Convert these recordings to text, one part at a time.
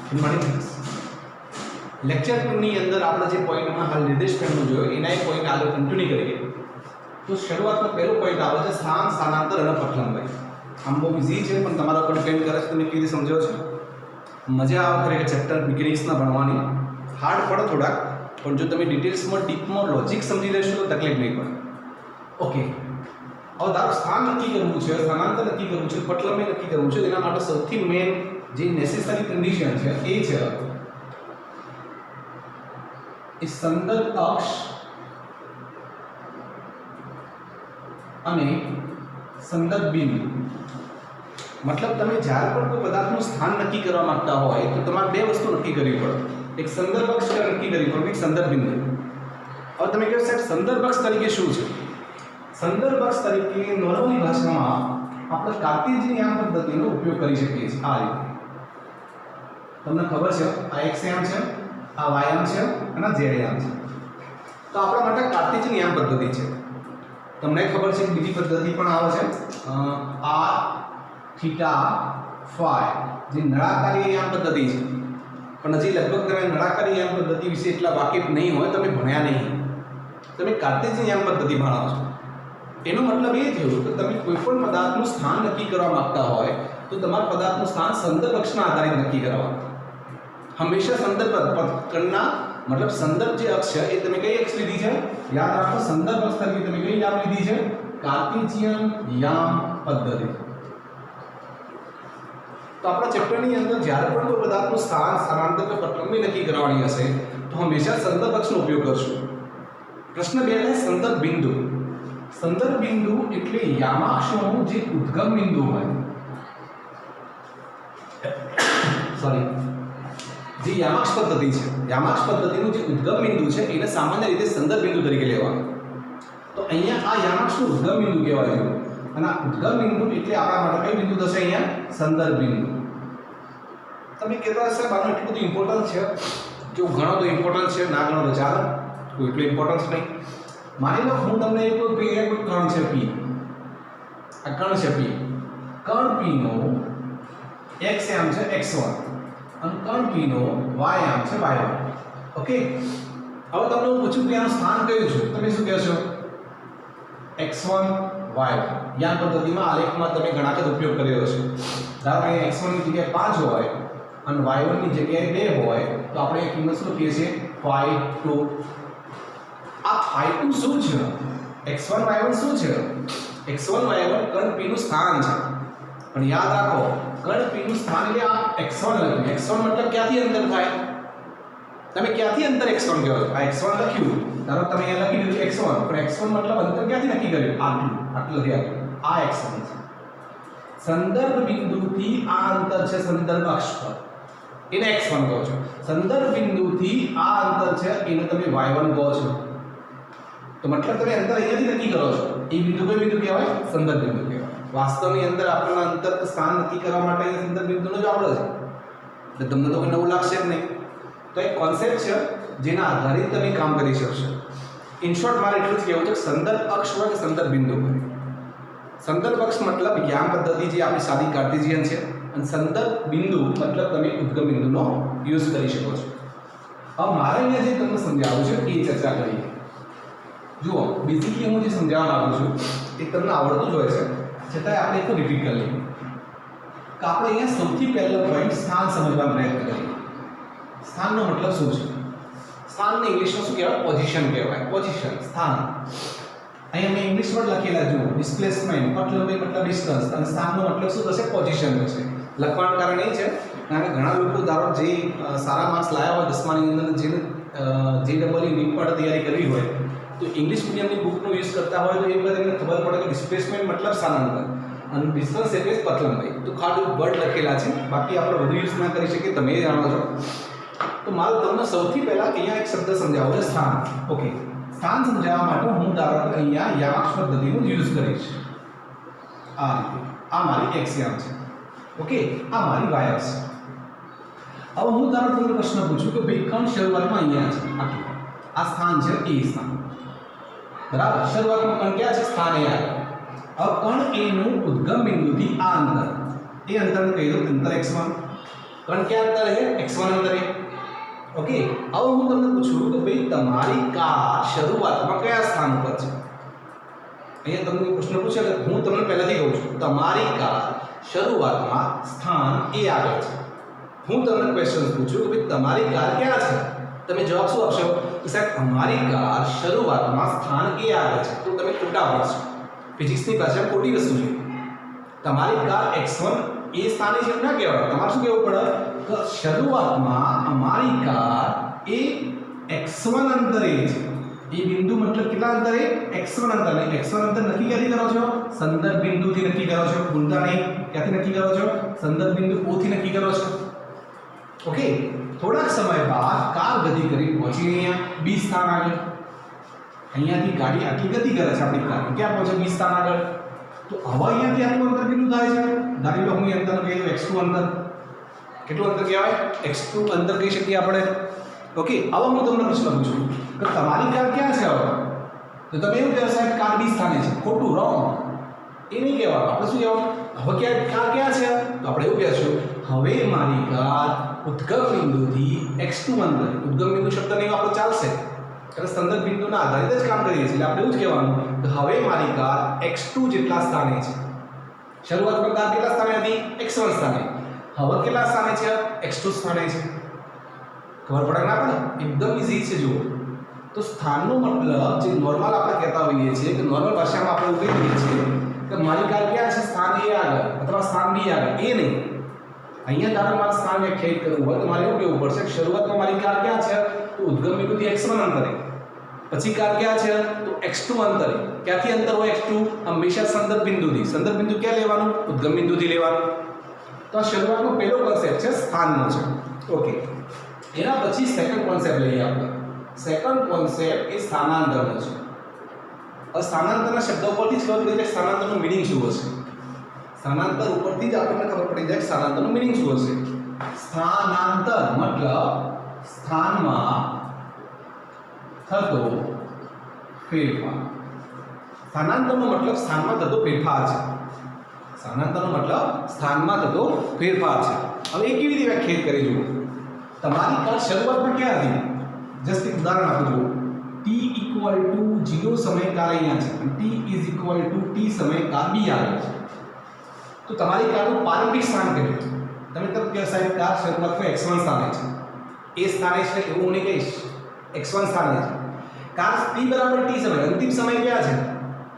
Good morning. Lecture 2 ની અંદર આપણે જે પોઈન્ટમાં હાલ નિર્દેશ કરવાનો જોયો એના એક પોઈન્ટ આગળ કન્ટિન્યુ કરીએ. તો શરૂઆતનો પહેલો પોઈન્ટ આવે છે સ્થાન, સ્થાનાંતર અને પટલંબાઈ. આમ બહુ ઇઝી છે પણ તમારા ઉપર ડિપેન્ડ કરે છે તમે કેવી રીતે સમજો છો. મજા આવે ખરેખર ચેપ્ટર બિગિનિંગ્સના ભણવાની. હાર્ડ પડે થોડાક, પણ જો તમે ડિટેલ્સમાં ડીપમાં લોજિક સમજી લેશો તો તકલીફ નહીં પડે. ઓકે, હવે તારું સ્થાન નક્કી કરવું છે, સ્થાનાંતર નક્કી કરવું છે, પટલંબાઈ નક્કી કરવું છે. એના માટે સૌથી મેઇન જે નેસેસરી કન્ડિશન છે એ છે એ સંદર્ભ અક્ષ અને સંદર્ભ બિંદુ. મતલબ તમે જ્યારે પણ કોઈ પદાર્થનું સ્થાન નક્કી કરવા માંગતા હોય તો તમારે બે વસ્તુ નક્કી કરવી પડે. એક સંદર્ભ અક્ષ નક્કી કરવી પડે, એક સંદર્ભ બિંદુ. હવે તમે કહો સાહેબ સંદર્ભ અક્ષ તરીકે શું છે? સંદર્ભ અક્ષ તરીકે નોર્મલી ભાષામાં આપણે કાર્ટેશિયન યામ પદ્ધતિનો ઉપયોગ કરી શકીએ છીએ. આ રીતે તમને ખબર છે આ x યામ છે, આ y યામ છે અને z યામ છે. તો આપણા માટે કાર્ટેશિયન યામ પદ્ધતિ છે. તમને ખબર છે કે બીજી પદ્ધતિ પણ આવે છે r થીટા ફાઈ, જે નળાકારી યામ પદ્ધતિ છે. પણ હજી લગભગ તમે નળાકારી યામ પદ્ધતિ વિશે એટલા વાકેફ નહીં હોય, તમે ભણ્યા નહીં, તમે કાર્ટેશિયન યામ પદ્ધતિ ભણાવો છો. એનો મતલબ એ થયો કે તમે કોઈ પણ પદાર્થનું સ્થાન નક્કી કરવા માંગતા હોય તો તમારા પદાર્થનું સ્થાન સંદર્ભ અક્ષના આધારે નક્કી કરવાનું. હંમેશા સંદર્ભ પથકરના મતલબ સંદર્ભ જે અક્ષ છે એ તમે કઈ અક્ષ લીધી છે? યાદ રાખો, સંદર્ભ અક્ષ તરીકે તમે કઈ યામ લીધી છે? કાર્ટેશિયન યામ પદ્ધતિ. તો આપણા ચેપ્ટરની અંદર જ્યારે પણ કોઈ પદાર્થનું સ્થાન, સ્થાનાંતર કે પટલંબાઈ નક્કી કરવાની હશે તો હંમેશા સંદર્ભ અક્ષનો ઉપયોગ કરશું. પ્રશ્ન 2 છે સંદર્ભ બિંદુ. સંદર્ભ બિંદુ એટલે યામાક્ષનું જે ઉદ્ગમ બિંદુ હોય, સોરી, જે યામાક્ષ પદ્ધતિ છે, યામાક્ષ પદ્ધતિનું જે ઉદ્ગમ બિંદુ છે એને સામાન્ય રીતે સંદર્ભ બિંદુ તરીકે લેવાનું. તો અહીંયા આ યામાક્ષનું ઉદ્ગમ બિંદુ કહેવાય છે. અને આ ઉદ્ગમ બિંદુ એટલે આપણા માટે કઈ બિંદુ થશે? અહીંયા સંદર્ભ બિંદુ. તમે કહેતા હશે આનું એટલું બધું ઇમ્પોર્ટન્સ છે, જો ઘણો તો ઇમ્પોર્ટન્સ છે, ના ઘણો તો ચાલે, કોઈ એટલું ઇમ્પોર્ટન્સ નહીં. માની લો હું તમને કોઈ કણ છે P, આ કણ છે P, કણ P નો x યામ છે x1 અને કણ P નો y યામ છે y1. ઓકે, હવે તમને હું પૂછું કે આનું સ્થાન કયું છે? તમે શું કહેશો? x1 y1. યામ પદ્ધતિમાં આલેખમાં તમે ઘણા વખત ઉપયોગ કર્યો હશે. ધારો કે x1 ની જગ્યાએ 5 હોય અને y1 ની જગ્યાએ 2 હોય તો આપણે એ કિંમત શું લખીએ છીએ? phi2. આ phi2 શું છે? x1 y1 શું છે? x1 y1 કણ P નું સ્થાન છે. પણ યાદ રાખો, કણ P નું સ્થાન એટલે આ x1 લખ્યું. x1 મતલબ ક્યાંથી અંતર થાય? તમે ક્યાંથી અંતર x1 કહો છો? આ x1 લખ્યું, ધારો તમે અહીંયા લખી દીધું x1, પણ x1 મતલબ અંતર ક્યાંથી નક્કી કર્યું? આટલું લખ્યું. આ x1 છે. સંદર્ભ બિંદુથી આ અંતર છે સંદર્ભ અક્ષ પર, એને x1 કહો છો. સંદર્ભ બિંદુથી આ અંતર છે એને તમે y1 કહો છો. તો મતલબ તમે અંતર અહીંયાથી નક્કી કરો છો. એ બિંદુ કઈ બિંદુ કહેવાય? સંદર્ભ બિંદુ કહેવાય. વાસ્તવની અંદર આપણને અંતર સ્થાન નક્કી કરવા માટે અહીંયા સંદર્ભ બિંદુનો જ આવડે છે. એટલે તમને તો કોઈ નવું લાગશે જ નહીં. તો એક કોન્સેપ્ટ છે જેના આધારે તમે કામ કરી શકશો. ઇન શોર્ટ મારે એટલું જ કહેવું છે કે સંદર્ભ અક્ષ હોય કે સંદર્ભ બિંદુ હોય. સંદર્ભ અક્ષ મતલબ યામ પદ્ધતિ જે આપણી સાદી કાર્ટેશિયન છે, અને સંદર્ભ બિંદુ મતલબ તમે ઉદ્ગમ બિંદુનો યુઝ કરી શકો છો. હવે મારે અહીંયા જે તમને સમજાવું છે એ ચર્ચા કરીએ. જુઓ, બેઝિકલી હું જે સમજાવવા માંગુ છું એ તમને આવડતું જ હોય છે, છતાંય આપણે એક રિપીટ કરી લઈએ કે આપણે અહીંયા સૌથી પહેલો પોઈન્ટ સ્થાન સમજવાનો પ્રયત્ન કરીએ. સ્થાનનો મતલબ શું છે? સ્થાનને ઇંગ્લિશમાં શું કહેવાય? પોઝિશન કહેવાય. પોઝિશન, સ્થાન. અહીંયા મેં ઇંગ્લિશ વર્ડ લખેલા જુઓ, ડિસ્પ્લેસમેન્ટ, પટલંબાઈ મતલબ ડિસ્ટન્સ, અને સ્થાનનો મતલબ શું થશે? પોઝિશન થશે. લખવાનું કારણ એ છે કારણ કે ઘણા લોકો ધારો જે સારા માર્ક્સ લાવ્યા હોય 10માની અંદર, જેને JEE નીટ માટે તૈયારી કરવી હોય તો ઇંગ્લિશ મીડિયમની બુકનો યુઝ કરતા હોય તો એ વખતે એમને ખબર પડે કે ડિસ્પ્લેસમેન્ટ મતલબ સ્થાનાંતર અને ડિસ્ટન્સ એટલે પટલંબાઈ. તો ખાલી વર્ડ લખેલા છે, બાકી આપણે વધુ યુઝ ના કરી શકીએ, તમે જાણો છો. તો મારે તમને સૌથી પહેલાં અહીંયા એક શબ્દ સમજાવો છે, સ્થાન. ઓકે, સ્થાન સમજાવવા માટે હું ધારો કે અહીંયા યામાક્ષ પદ્ધતિનો યુઝ કરીશ. આ રીતે આ મારી x યામ છે. ઓકે, આ મારી y અક્ષ છે. હવે હું ધારો તમને પ્રશ્ન પૂછું કે ભાઈ કણ શરૂઆતમાં અહીંયા છે, આટલું આ સ્થાન છે, એ સ્થાન, બરાબર? શરૂઆતમાં કણ ક્યાં છે? સ્થાન અહીંયા. હવે કણ A નું ઉદ્ગમ બિંદુથી આ અંતર, એ અંતરને કહી દો અંતર x1. कारण क्या अंतर है x1 अंतर है ओके अब હું તમને પૂછું કે ભાઈ તમારી કાર શરૂઆતમાં કયા સ્થાન ઉપર છે અહીંયા તમને પ્રશ્ન પૂછે કે હું તમને પહેલાથી કહું છું તમારી કાર શરૂઆતમાં સ્થાન A આગળ છે હું તમને ક્વેશ્ચન પૂછું કે ભાઈ તમારી કાર ક્યાં છે તમે જવાબ શું આપશો કે સાહેબ અમારી કાર શરૂઆતમાં સ્થાન A આગળ છે તો તમે ખોટા પડશો ફિઝિક્સની ભાષામાં ખોટી વસ્તુ છે તમારી કાર x1 એ સ્થાને છે ના કહેવાય તમારે શું કહેવું પડે કે શરૂઆતમાં અમારી કાર એ x1 અંતરે છે એ બિંદુ મતલબ કેટલા અંતરે x1 અંતરે x1 અંતર નક્કી ક્યાંથી કરો છો સંદર્ભ બિંદુથી નક્કી કરો છો ભૂલતા નહીં ક્યાંથી નક્કી કરો છો સંદર્ભ બિંદુ O થી નક્કી કરો છો ઓકે થોડાક સમય બાદ કાર ગતિ કરી પહોંચી અહીંયા B સ્થાન આગળ અહીંયાથી ગાડી આટલી ગતિ કરે છે આપણી કાર ક્યાં પહોંચે B સ્થાન આગળ તો હવે અહીંયાથી આટલું અંતર કેટલું થાય છે ધારી લો હું અંતર કહી દઉં x2 અંતર કેટલું અંતર કહેવાય x2 અંતર કહી શકીએ આપણે ઓકે હવે હું તમને પ્રશ્ન પૂછું કે તમારી કાર ક્યાં છે હવે તો તમે એવું કહો સાહેબ કાર B સ્થાને છે ખોટું રોંગ એ નહીં કહેવાનું આપણે શું કહેવાનું હવે કાર ક્યાં છે તો આપણે એવું કહેશું હવે મારી કાર ઉદ્ગમ બિંદુથી x2 અંતરે ઉદ્ગમ બિંદુ શબ્દ નહીં વાપરો ચાલશે એટલે સંદર્ભ બિંદુના આધારિત જ કામ કરીએ છીએ એટલે આપણે એવું જ કહેવાનું કે હવે મારી કાર x2 જેટલા સ્થાને છે શરૂઆતમાં કાર કેટલા સ્થાને હતી x1 સ્થાને હવે કેટલા સ્થાને છે x2 સ્થાને છે ખબર પડે ના પડે એકદમ ઈઝી છે જુઓ તો સ્થાનનો મતલબ જે નોર્મલ આપણે કહેતા હોઈએ છીએ કે નોર્મલ ભાષામાં આપણે એવું કહીએ છીએ કે મારી કાર ક્યાં છે સ્થાન A આગળ અથવા સ્થાન B આગળ એ નહીં અહીંયા તારે મારે સ્થાન વ્યાખ્યાયિત કરવું હોય તો મારે એવું કહેવું પડશે કે શરૂઆતમાં મારી કાર ક્યાં છે તો ઉદ્ગમ બિંદુથી x1 અંતરે પછી કાર ક્યાં છે તો x2 અંતરે ક્યાંથી અંતર હોય x2 હંમેશા સંદર્ભ બિંદુ ક્યાં લેવાનું ઉદ્ગમ બિંદુથી લેવાનું તો આ શરૂઆતનો પહેલો કોન્સેપ્ટ છે સ્થાનનો છે ઓકે એના પછી સેકન્ડ કોન્સેપ્ટ લઈએ આપણે સેકન્ડ કોન્સેપ્ટ એ સ્થાનાંતરનો છે હવે સ્થાનાંતરના શબ્દ ઉપરથી જ ખબર પડી જાય સ્થાનાંતરનું મીનિંગ શું હશે સ્થાનાંતર ઉપરથી જ આપણને ખબર પડી જાય સ્થાનાંતરનું મીનિંગ શું હશે સ્થાનાંતર મતલબ સ્થાનમાં થતો ફેરફાર સ્થાનાંતરનો મતલબ સ્થાનમાં થતો ફેરફાર છે સ્થાનાંતરનો મતલબ સ્થાનમાં થતો ફેરફાર છે હવે એ કેવી રીતે વ્યાખ્યાયિત કરી જુઓ તમારી કાર શરૂઆતમાં ક્યાં હતી જસ્ટ એક ઉદાહરણ આપું જુઓ t = 0 સમય કાર અહીંયા છે અને t = t સમય કાર B આગળ છે તો તમારી કારનું પ્રારંભિક સ્થાન કેટલું તમે તો કે સાહેબ કાર શરૂઆતમાં x1 સ્થાને છે એ સ્થાને છે એવું હું નહીં કહીશ x1 સ્થાને છે કાર t = t સમય અંતિમ સમય ક્યાં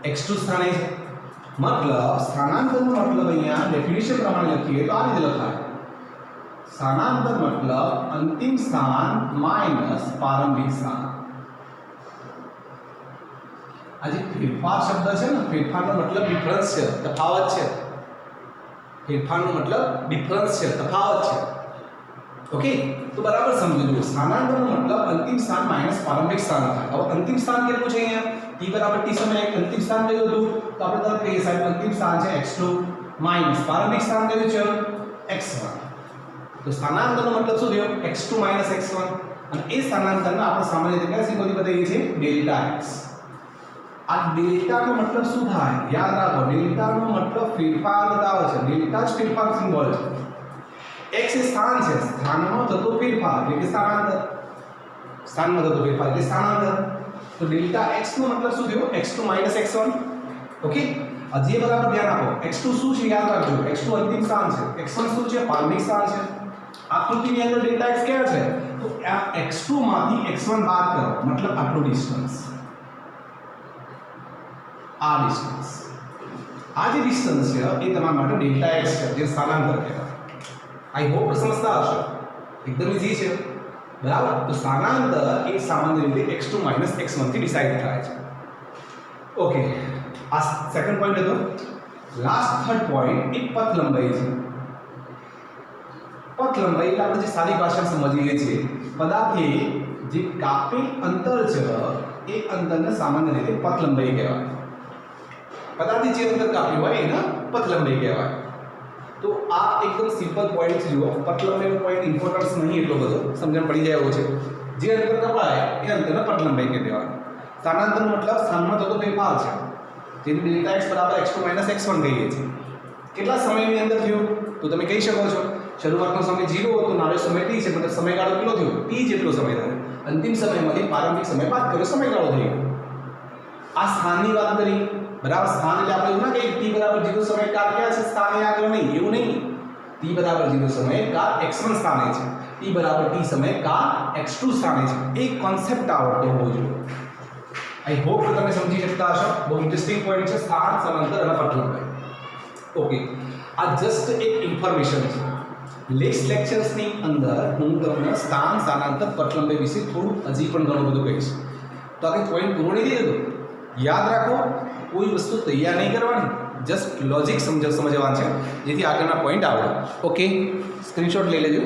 છે x2 સ્થાને છે મતલબ સ્થાનાંતરનો મતલબ અહીંયા ડેફિનેશન પ્રમાણે લખીએ તો આ રીતે લખાય સ્થાનાંતર મતલબ અંતિમ સ્થાન માઈનસ પ્રારંભિક સ્થાન આ જે ફેરફાર શબ્દ છે ને ફેરફારનો મતલબ ડિફરન્સ છે તફાવત છે ફેરફારનો મતલબ ડિફરન્સ છે તફાવત છે ઓકે તો બરાબર સમજો સ્થાનાંતરનો મતલબ અંતિમ સ્થાન માઈનસ પ્રારંભિક સ્થાન થાય હવે અંતિમ સ્થાન કેટલું છે અહીંયા t = t સમયે અંતિમ સ્થાન કયું હતું તો આપણે તરત કહીએ સાહેબ અંતિમ સ્થાન છે x2 માઈનસ પ્રારંભિક સ્થાન કયું છે x1 તો સ્થાનાંતરનો મતલબ શું થયો x2 - x1 અને એ સ્થાનાંતરને આપણે સામાન્ય રીતે કયા સિમ્બોલથી બતાવીએ છીએ ડેલ્ટા x આ ડેલ્ટાનો મતલબ શું થાય યાદ રાખો ડેલ્ટાનો મતલબ ફેરફાર બતાવે છે ડેલ્ટા જ ફેરફાર સિમ્બોલ છે x એ સ્થાન છે સ્થાનમાં થતો ફેરફાર એટલે કે સ્થાનાંતર સ્થાનમાં થતો ફેરફાર એટલે સ્થાનાંતર તો ડેલ્ટા x નો મતલબ શું થયો x2 - x1 ઓકે હજી બરાબર ધ્યાન આપો x2 શું છે યાદ રાખજો x2 અંતિમ સ્થાન છે x1 શું છે પ્રારંભિક સ્થાન છે આકૃતિની અંદર ડેલ્ટા x ક્યાં છે તો આ x2 માંથી x1 બાદ કરો મતલબ આટલું ડિસ્ટન્સ આ ડિસ્ટન્સ આ જે ડિસ્ટન્સ છે એ તમારા માટે ડેલ્ટા x છે જે સ્થાનાંતર કહેવાય આઈ હોપ સમજતા હશો એકદમ ઈઝી છે બરાબર તો સ્થાનાંતર એ સામાન્ય રીતે x2 - x1 થી ડિસાઈડ થાય છે ઓકે આ સેકન્ડ પોઈન્ટ હતો લાસ્ટ થર્ડ પોઈન્ટ એ પથ લંબાઈ છે પથ લંબાઈ એટલે આપણે જે સાદી ભાષામાં સમજીએ છીએ પદાર્થે જે કાપેલ અંતર છે એ અંતરને સામાન્ય રીતે પથ લંબાઈ કહેવાય પદાર્થે જે અંતર કાપ્યું હોય એને પથ લંબાઈ કહેવાય તો આ એકદમ સિમ્પલ પોઈન્ટ છે જુઓ પથ લંબાઈનો પોઈન્ટ ઇમ્પોર્ટન્સ નહીં એટલો બધો સમજણ પડી જાય એવો છે જે અંતર કપાય એ અંતરને પથ લંબાઈ કહી દેવાનું સ્થાનાંતરનો મતલબ સ્થાનમાં થતો ફેરફાર છે જેને ડેલ્ટા x = x2 - x1 કહીએ છીએ કેટલા સમયની અંદર થયું તો તમે કહી શકો છો શરૂઆતનો સમય 0 હતો, નાનો સમય t છે, મતલબ સમયગાળો કેટલો થયો? t જેટલો સમય થાય. અંતિમ સમયમાંથી પ્રારંભિક સમય બાદ કર્યો, સમયગાળો થઈ ગયો. આ સ્થાનની વાત કરી, બરાબર. સ્થાન એટલે આપણે એવું ના કે t બરાબર 0 સમય કાળ ક્યાં છે, સ્થાને આગળ નહીં, એવું નહીં. t બરાબર 0 સમય કાળ x1 સ્થાને છે, t બરાબર t સમય કાળ x2 સ્થાને છે. એક કોન્સેપ્ટ આવડતો હોવો જોઈએ. આઈ હોપ કે તમે સમજી શકતા હશો. બહુ ઇન્ટરેસ્ટિંગ પોઈન્ટ છે, સ્થાન, સમાંતર અને પટલંબાઈ. ઓકે, આ જસ્ટ એક ઇન્ફોર્મેશન છે. નેક્સ્ટ લેક્ચર્સની અંદર હું તમને સ્થાન, સ્થાનાંતર, પટલંબાઈ વિશે થોડું હજી પણ ઘણું બધું કહીશ. તો આ પોઈન્ટ પૂરો નહીં થઈ ગયો. યાદ રાખો, કોઈ વસ્તુ તૈયાર નહીં કરવાની, જસ્ટ લોજિક સમજવાનું છે, જેથી આગળના પોઈન્ટ આવડે. ઓકે, સ્ક્રીનશોટ લઈ લેજો.